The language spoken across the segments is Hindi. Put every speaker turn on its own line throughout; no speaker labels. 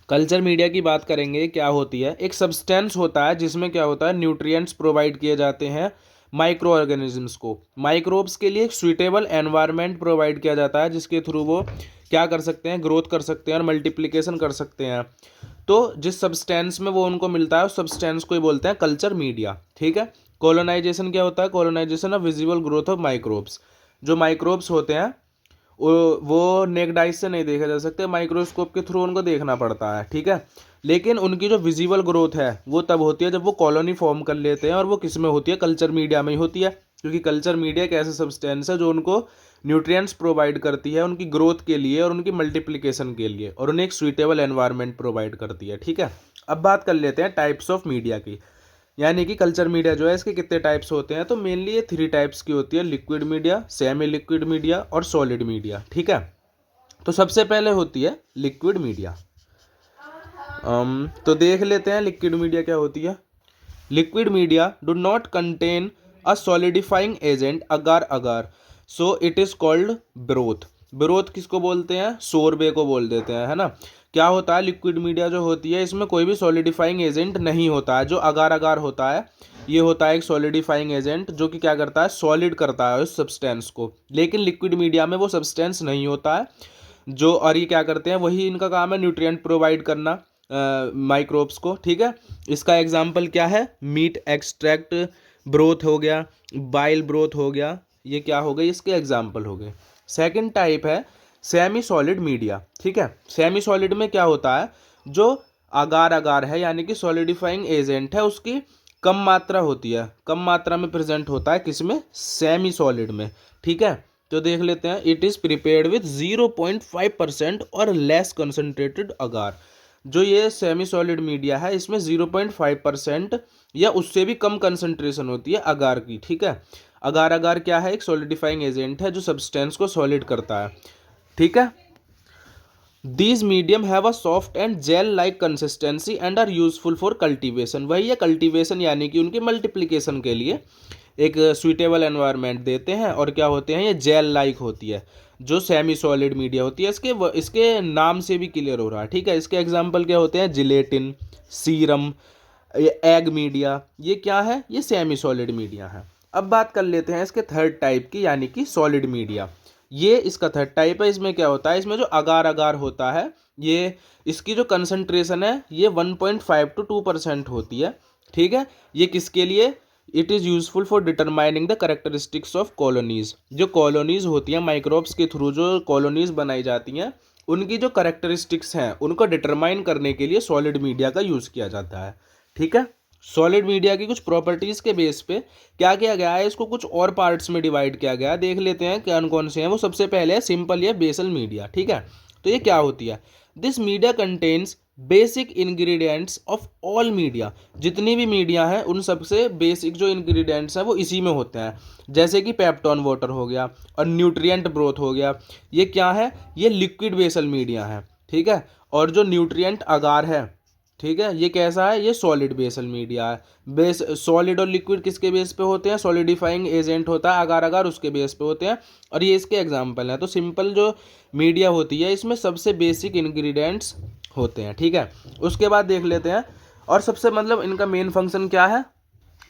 कल्चर मीडिया की बात करेंगे, क्या होती है। एक सब्सटेंस होता है जिसमें क्या होता है, न्यूट्रिएंट्स प्रोवाइड किए जाते हैं माइक्रो ऑर्गेनिजम्स को। माइक्रोब्स के लिए एक सुइटेबल एनवायरनमेंट प्रोवाइड किया जाता है जिसके थ्रू वो क्या कर सकते हैं, ग्रोथ कर सकते हैं और मल्टीप्लिकेशन कर सकते हैं। तो जिस सब्सटेंस में वो उनको मिलता है उस सब्सटेंस को ही बोलते हैं कल्चर मीडिया। ठीक है। कॉलोनाइजेशन क्या होता है, colonisation of visible growth of microbes. जो माइक्रोब्स होते हैं वो नेक्ड आइज से नहीं देखे जा सकते, माइक्रोस्कोप के थ्रू उनको देखना पड़ता है। ठीक है। लेकिन उनकी जो विजिबल ग्रोथ है वो तब होती है जब वो कॉलोनी फॉर्म कर लेते हैं, और वो किस में होती है, कल्चर मीडिया में ही होती है। क्योंकि कल्चर मीडिया एक ऐसा सब्सटेंस है जो उनको न्यूट्रिएंट्स प्रोवाइड करती है उनकी ग्रोथ के लिए और उनकी मल्टीप्लिकेशन के लिए, और उन्हें एक सुइटेबल एनवायरनमेंट प्रोवाइड करती है। ठीक है। अब बात कर लेते हैं टाइप्स ऑफ मीडिया की, यानी कि कल्चर मीडिया जो है इसके कितने टाइप्स होते हैं। तो मेनली ये 3 टाइप्स की होती है, liquid media, semi liquid media और सॉलिड मीडिया। ठीक है। तो सबसे पहले होती है लिक्विड मीडिया। तो देख लेते हैं लिक्विड मीडिया क्या होती है। Liquid media do not contain a solidifying agent agar agar, so it is called broth. Broth किसको बोलते हैं, सोरबे को बोल देते हैं, है ना। क्या होता है, लिक्विड मीडिया जो होती है इसमें कोई भी सॉलिडिफाइंग एजेंट नहीं होता है। जो अगार अगार होता है ये होता है एक सॉलिडिफाइंग एजेंट जो कि क्या करता है, सॉलिड करता है उस सब्सटेंस को। लेकिन लिक्विड मीडिया में वो सब्सटेंस नहीं होता है जो, और ये क्या करते हैं, वही इनका काम है न्यूट्रिएंट प्रोवाइड करना माइक्रोब्स को। ठीक है। इसका एग्जाम्पल क्या है, मीट एक्सट्रैक्ट ब्रोथ हो गया, बाइल ब्रोथ हो गया, ये क्या हो गई, इसके एग्जाम्पल हो गए। सेकंड टाइप है सेमी सॉलिड मीडिया। ठीक है। सेमी सॉलिड में क्या होता है, जो अगार अगार है यानी कि सॉलिडिफाइंग एजेंट है उसकी कम मात्रा होती है, कम मात्रा में प्रेजेंट होता है किसमें, सेमी सॉलिड में। ठीक है। तो देख लेते हैं, इट इज़ प्रिपेयर्ड विथ 0.5% और लेस कंसनट्रेटेड अगार। जो ये सेमी सॉलिड मीडिया है इसमें 0.5% या उससे भी कम कंसंट्रेशन होती है अगार की। ठीक है। अगार अगार क्या है, एक सॉलिडिफाइंग एजेंट है जो सब्सटेंस को सॉलिड करता है। ठीक है। These medium have a soft and gel like consistency and are useful for cultivation. वही है कल्टीवेशन, यानी कि उनकी मल्टीप्लिकेशन के लिए एक सुइटेबल एनवायरनमेंट देते हैं, और क्या होते हैं, ये जेल लाइक होती है जो सेमी सॉलिड मीडिया होती है। इसके नाम से भी क्लियर हो रहा है। ठीक है। इसके एग्जांपल क्या होते हैं, जिलेटिन, सीरम, एग मीडिया, ये क्या है, ये सेमी सॉलिड मीडिया है। अब बात कर लेते हैं इसके थर्ड टाइप की, यानी कि सॉलिड मीडिया। ये इसका थर्ड टाइप है। इसमें क्या होता है, इसमें जो अगार अगार होता है ये, इसकी जो कंसंट्रेशन है ये 1.5 to 2% होती है। ठीक है। ये किसके लिए, it is useful for determining the characteristics of colonies. जो कॉलोनीज होती हैं माइक्रोब्स के थ्रू जो कॉलोनीज बनाई जाती हैं उनकी जो करेक्टरिस्टिक्स हैं उनको डिटरमाइन करने के लिए सॉलिड मीडिया का यूज़ किया जाता है। ठीक है। सॉलिड मीडिया की कुछ प्रॉपर्टीज के बेस पे क्या किया गया है, इसको कुछ और पार्ट्स में डिवाइड किया गया है। देख लेते हैं कौन कौन से हैं वो। सबसे पहले है सिंपल या बेसल मीडिया। ठीक है। तो ये क्या होती है, this media contains basic ingredients of all media. जितनी भी मीडिया है उन सबसे बेसिक जो इंग्रेडिएंट्स हैं वो इसी में होते हैं। जैसे कि पेप्टॉन वाटर हो गया और न्यूट्रिएंट ब्रोथ हो गया, ये क्या है, ये लिक्विड बेसल मीडिया है। ठीक है। और जो न्यूट्रिएंट अगार है, ठीक है, ये कैसा है, ये सॉलिड बेसल मीडिया है। बेस सॉलिड और लिक्विड किसके बेस पे होते हैं, सॉलिडिफाइंग एजेंट होता है अगार अगार, उसके बेस पे होते हैं, और ये इसके एग्जाम्पल हैं। तो सिंपल जो मीडिया होती है इसमें सबसे बेसिक इंग्रेडिएंट्स होते हैं। ठीक है। उसके बाद देख लेते हैं, और सबसे मतलब इनका मेन फंक्शन क्या है,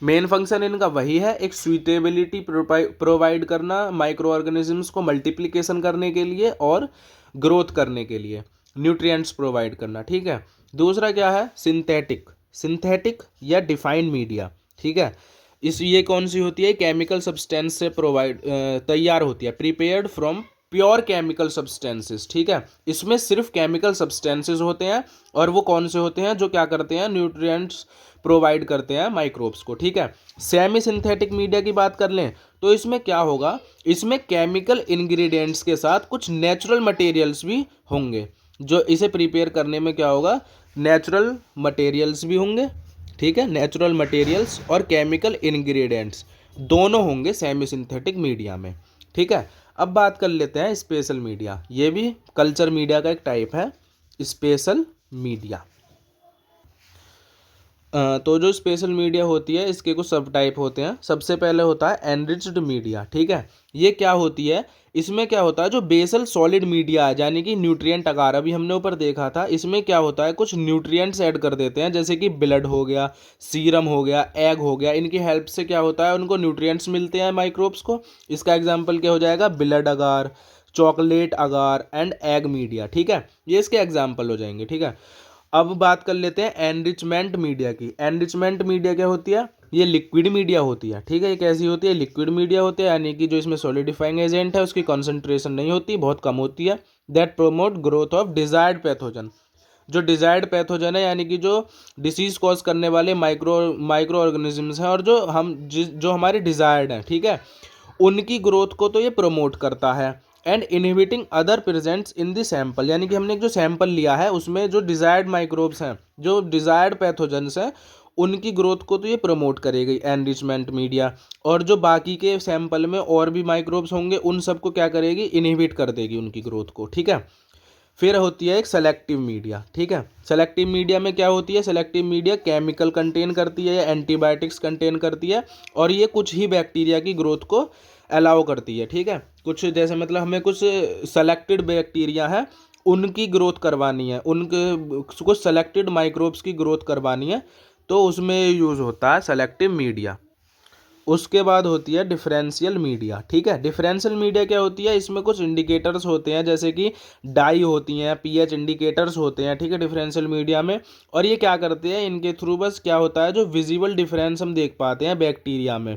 मेन फंक्शन इनका वही है, एक सुइटेबिलिटी प्रोवाइड करना माइक्रो ऑर्गेनिजम्स को मल्टीप्लिकेशन करने के लिए और ग्रोथ करने के लिए, न्यूट्रिएंट्स प्रोवाइड करना। ठीक है। दूसरा क्या है, सिंथेटिक, सिंथेटिक या डिफाइंड मीडिया। ठीक है। ये कौन सी होती है, केमिकल सब्सटेंस से तैयार होती है, prepared from pure chemical substances. ठीक है। इसमें सिर्फ केमिकल सब्सटेंसेस होते हैं, और वो कौन से होते हैं, जो क्या करते हैं, न्यूट्रिएंट्स प्रोवाइड करते हैं माइक्रोब्स को। ठीक है। सेमी सिंथेटिक मीडिया की बात कर लें तो इसमें क्या होगा, इसमें केमिकल इंग्रेडिएंट्स के साथ कुछ नेचुरल मटेरियल्स भी होंगे। जो इसे प्रिपेयर करने में क्या होगा, नेचुरल मटेरियल्स भी होंगे। ठीक है। नेचुरल मटेरियल्स और केमिकल इंग्रेडिएंट्स दोनों होंगे सेमी सिंथेटिक मीडिया में। ठीक है। अब बात कर लेते हैं स्पेशल मीडिया। ये भी कल्चर मीडिया का एक टाइप है, स्पेशल मीडिया। तो जो स्पेशल मीडिया होती है इसके कुछ सब टाइप होते हैं। सबसे पहले होता है एनरिच्ड मीडिया, ठीक है। ये क्या होती है, इसमें क्या होता है, जो बेसल सॉलिड मीडिया है यानी कि न्यूट्रिएंट आकार, अभी हमने ऊपर देखा था, इसमें क्या होता है कुछ न्यूट्रिएंट्स ऐड कर देते हैं, जैसे कि ब्लड हो गया, सीरम हो गया, एग हो गया। इनकी हेल्प से क्या होता है, उनको न्यूट्रिएंट्स मिलते हैं माइक्रोब्स को। इसका एग्जाम्पल क्या हो जाएगा, blood agar, chocolate agar and egg media, ठीक है। ये इसके एग्जाम्पल हो जाएंगे, ठीक है। अब बात कर लेते हैं एनरिचमेंट मीडिया की। एनरिचमेंट मीडिया क्या होती है, ये लिक्विड मीडिया होती है, ठीक है। ये कैसी होती है, लिक्विड मीडिया होती है, यानी कि जो इसमें सॉलिडिफाइंग एजेंट है उसकी कॉन्सेंट्रेशन नहीं होती, बहुत कम होती है। That promote growth of desired pathogen. जो डिजायर्ड पैथोजन है यानी कि जो डिसीज कॉज करने वाले माइक्रो ऑर्गेनिजम्स हैं और जो हमारे डिजायर्ड हैं, ठीक है, उनकी ग्रोथ को तो ये प्रमोट करता है। And inhibiting other presents in the sample, यानी कि हमने जो सैंपल लिया है उसमें जो डिजायर्ड माइक्रोब्स हैं, जो डिजायर्ड पैथोजन्स हैं, उनकी ग्रोथ को तो ये प्रमोट करेगी एनरिचमेंट मीडिया। और जो बाकी के सैंपल में और भी माइक्रोब्स होंगे उन सबको क्या करेगी, इनहिबिट कर देगी उनकी ग्रोथ को, ठीक है। फिर होती है एक सेलेक्टिव मीडिया, ठीक है। सेलेक्टिव मीडिया में क्या होती है, सेलेक्टिव मीडिया केमिकल कंटेन करती है या एंटीबायोटिक्स कंटेन करती है, और ये कुछ ही बैक्टीरिया की ग्रोथ को अलाउ करती है, ठीक है। कुछ जैसे मतलब हमें कुछ सेलेक्टेड बैक्टीरिया है उनकी ग्रोथ करवानी है, उनके कुछ सेलेक्टेड माइक्रोब्स की ग्रोथ करवानी है, तो उसमें यूज़ होता है सेलेक्टिव मीडिया। उसके बाद होती है डिफरेंशियल मीडिया, ठीक है। डिफरेंशियल मीडिया क्या होती है, इसमें कुछ इंडिकेटर्स होते हैं, जैसे कि डाई होती हैं, पीएच इंडिकेटर्स होते हैं, ठीक है, डिफरेंशियल मीडिया में। और ये क्या करते हैं, इनके थ्रू बस क्या होता है, जो विजिबल डिफरेंस हम देख पाते हैं बैक्टीरिया में,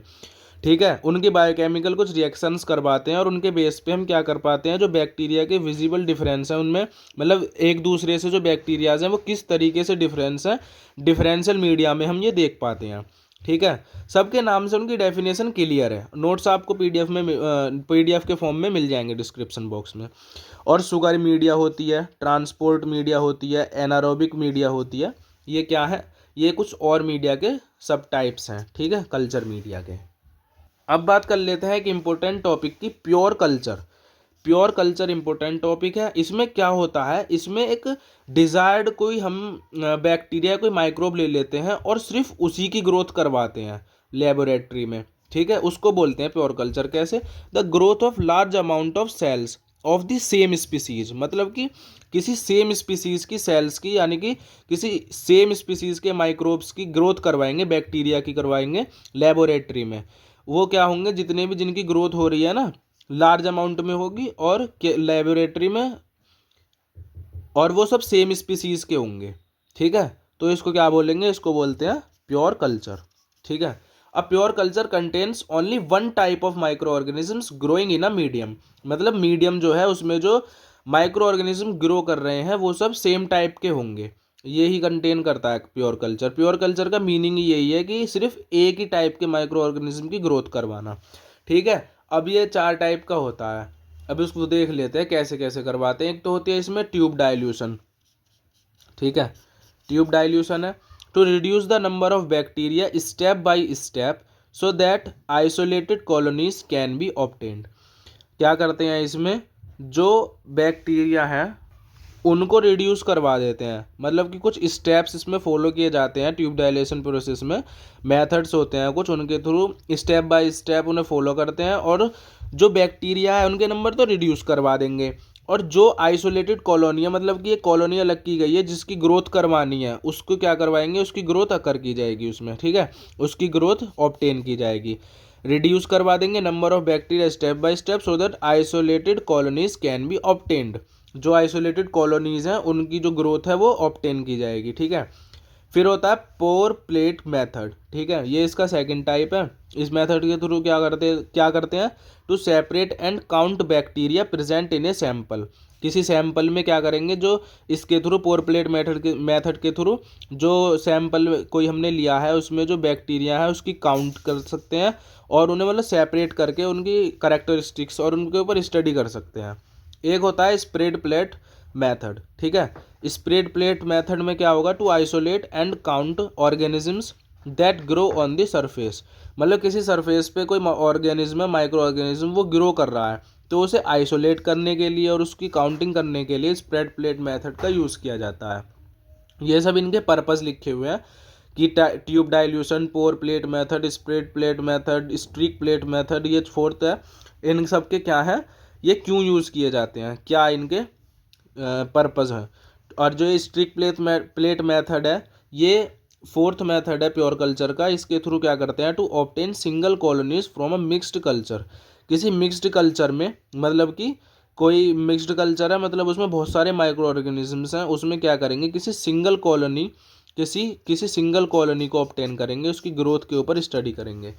ठीक है, उनके बायोकेमिकल कुछ रिएक्शंस करवाते हैं और उनके बेस पे हम क्या कर पाते हैं, जो बैक्टीरिया के विजिबल डिफरेंस है उनमें, मतलब एक दूसरे से जो बैक्टीरियाज हैं वो किस तरीके से डिफरेंस है, डिफरेंशियल मीडिया में हम ये देख पाते हैं, ठीक है। सबके नाम से उनकी डेफिनेशन क्लियर है, नोट्स आपको पीडीएफ के फॉर्म में मिल जाएंगे डिस्क्रिप्शन बॉक्स में। और शुगर मीडिया होती है, ट्रांसपोर्ट मीडिया होती है, एनारोबिक मीडिया होती है। ये क्या है, ये कुछ और मीडिया के सब टाइप्स हैं, ठीक है, कल्चर मीडिया के। अब बात कर लेते हैं एक इम्पोर्टेंट टॉपिक की, pure culture. Pure culture important topic है। इसमें क्या होता है, इसमें एक डिजायर्ड कोई हम बैक्टीरिया कोई माइक्रोब ले लेते हैं और सिर्फ उसी की ग्रोथ करवाते हैं लेबोरेटरी में, ठीक है, उसको बोलते हैं प्योर कल्चर। कैसे, the growth of large amount of cells of the same species, मतलब कि किसी सेम स्पीसीज की सेल्स की, यानी कि किसी सेम स्पीसीज के माइक्रोब्स की ग्रोथ करवाएंगे, बैक्टीरिया की करवाएंगे लेबोरेटरी में। वो क्या होंगे, जितने भी जिनकी ग्रोथ हो रही है ना लार्ज अमाउंट में होगी और लेबोरेटरी में, और वो सब सेम स्पीसीज के होंगे, ठीक है, तो इसको क्या बोलेंगे, इसको बोलते हैं प्योर कल्चर, ठीक है। अब pure culture contains only one type of micro organisms growing in a medium, मतलब मीडियम जो है उसमें जो माइक्रो ऑर्गेनिज्म ग्रो कर रहे हैं वो सब सेम टाइप के होंगे, यही कंटेन करता है प्योर कल्चर। प्योर कल्चर का मीनिंग यही है कि सिर्फ एक ही टाइप के माइक्रो ऑर्गेनिज्म की ग्रोथ करवाना, ठीक है। अब ये 4 टाइप का होता है, अब इसको देख लेते हैं कैसे कैसे करवाते हैं। एक तो होती है इसमें ट्यूब डाइल्यूशन, ठीक है, ट्यूब डाइल्यूशन है to reduce the number of bacteria step by step so that isolated colonies can be obtained. क्या करते हैं इसमें, जो बैक्टीरिया है उनको रिड्यूस करवा देते हैं, मतलब कि कुछ स्टेप्स इसमें फॉलो किए जाते हैं ट्यूब डायलेशन प्रोसेस में, मेथड्स होते हैं कुछ, उनके थ्रू स्टेप बाय स्टेप उन्हें फॉलो करते हैं और जो बैक्टीरिया है उनके नंबर तो रिड्यूस करवा देंगे। और जो आइसोलेटेड कॉलोनी है, मतलब कि एक कॉलोनी अलग की गई है जिसकी ग्रोथ करवानी है, उसको क्या करवाएंगे, उसकी ग्रोथ अकर की जाएगी उसमें, ठीक है, उसकी ग्रोथ ऑब्टेन की जाएगी, रिड्यूस करवा देंगे number of bacteria step by step so that isolated colonies can be obtained. जो आइसोलेटेड कॉलोनीज हैं उनकी जो ग्रोथ है वो ऑब्टेन की जाएगी, ठीक है। फिर होता है पोर प्लेट मेथड, ठीक है, ये इसका सेकंड टाइप है। इस मेथड के थ्रू क्या करते हैं, to separate and count bacteria present in a sample. किसी सैंपल में क्या करेंगे, जो इसके थ्रू पोर प्लेट मेथड के थ्रू जो सैंपल कोई हमने लिया है उसमें जो बैक्टीरिया है उसकी काउंट कर सकते हैं और उन्हें मतलब सेपरेट करके उनकी कैरेक्टरिस्टिक्स और उनके ऊपर स्टडी कर सकते हैं। एक होता है स्प्रेड प्लेट मेथड, ठीक है। स्प्रेड प्लेट मेथड में क्या होगा, to isolate and count organisms that grow on the surface, मतलब किसी सरफेस पे कोई ऑर्गेनिज्म है, माइक्रो ऑर्गेनिज्म वो ग्रो कर रहा है, तो उसे आइसोलेट करने के लिए और उसकी काउंटिंग करने के लिए स्प्रेड प्लेट मेथड का यूज़ किया जाता है। ये सब इनके पर्पस लिखे हुए हैं कि tube dilution, pour plate method, spread plate method, streak plate method, ये फोर्थ है। इन सब के क्या है, ये क्यों यूज़ किए जाते हैं, क्या इनके पर्पज़ है। और जो ये स्ट्रिक प्लेट मेथड है, ये फोर्थ मेथड है प्योर कल्चर का। इसके थ्रू क्या करते हैं, to obtain single colonies from a mixed culture. किसी मिक्स्ड कल्चर में, मतलब कि कोई मिक्स्ड कल्चर है, मतलब उसमें बहुत सारे माइक्रो ऑर्गेनिजम्स हैं, उसमें क्या करेंगे, किसी सिंगल कॉलोनी को ऑब्टेन करेंगे, उसकी ग्रोथ के ऊपर स्टडी करेंगे।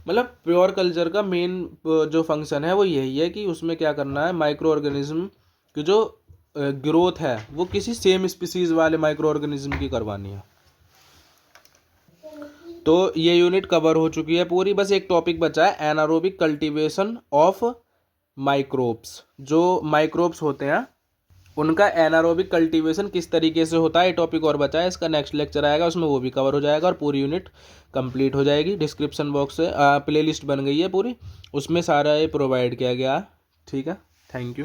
मतलब प्योर कल्चर का मेन जो फंक्शन है वो यही है कि उसमें क्या करना है, माइक्रो ऑर्गेनिज्म की जो ग्रोथ है वो किसी सेम स्पीसीज वाले माइक्रो ऑर्गेनिज्म की करवानी है। तो ये यूनिट कवर हो चुकी है पूरी। बस एक टॉपिक बचा है, एनारोबिक कल्टीवेशन ऑफ माइक्रोब्स। जो माइक्रोब्स होते हैं उनका एनारोबिक कल्टीवेशन किस तरीके से होता है, ये टॉपिक और बचा है। इसका नेक्स्ट लेक्चर आएगा, उसमें वो भी कवर हो जाएगा और पूरी यूनिट कंप्लीट हो जाएगी। डिस्क्रिप्शन बॉक्स से प्लेलिस्ट बन गई है पूरी, उसमें सारा ये प्रोवाइड किया गया है। ठीक है, थैंक यू।